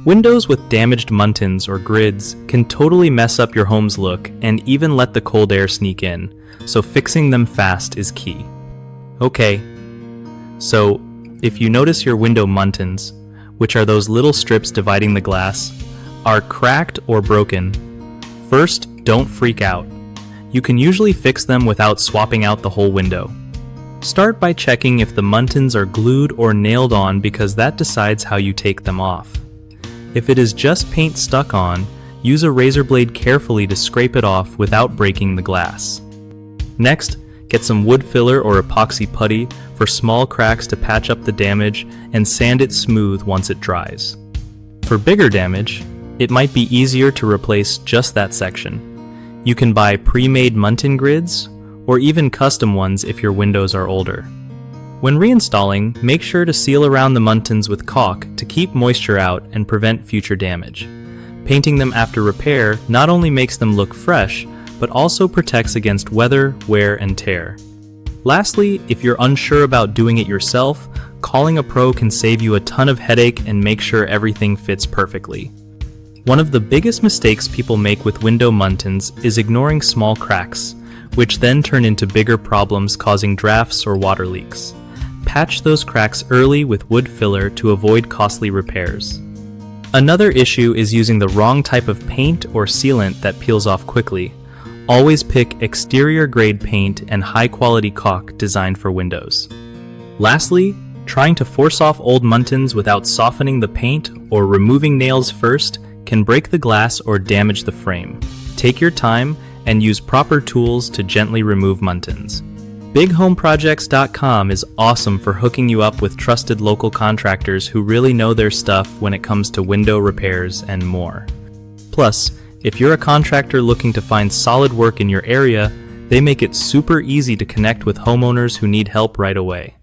Windows with damaged muntins or grids can totally mess up your home's look and even let the cold air sneak in, so fixing them fast is key. Okay, so if you notice your window muntins, which are those little strips dividing the glass, are cracked or broken, first, don't freak out. You can usually fix them without swapping out the whole window. Start by checking if the muntins are glued or nailed on because that decides how you take them off. If it is just paint stuck on, use a razor blade carefully to scrape it off without breaking the glass. Next, get some wood filler or epoxy putty for small cracks to patch up the damage and sand it smooth once it dries. For bigger damage, it might be easier to replace just that section. You can buy pre-made muntin grids or even custom ones if your windows are older. When reinstalling, make sure to seal around the muntins with caulk to keep moisture out and prevent future damage. Painting them after repair not only makes them look fresh, but also protects against weather, wear, and tear. Lastly, if you're unsure about doing it yourself, calling a pro can save you a ton of headache and make sure everything fits perfectly. One of the biggest mistakes people make with window muntins is ignoring small cracks, which then turn into bigger problems causing drafts or water leaks. Patch those cracks early with wood filler to avoid costly repairs. Another issue is using the wrong type of paint or sealant that peels off quickly. Always pick exterior-grade paint and high-quality caulk designed for windows. Lastly, trying to force off old muntins without softening the paint or removing nails first can break the glass or damage the frame. Take your time and use proper tools to gently remove muntins. BigHomeProjects.com is awesome for hooking you up with trusted local contractors who really know their stuff when it comes to window repairs and more. Plus, if you're a contractor looking to find solid work in your area, they make it super easy to connect with homeowners who need help right away.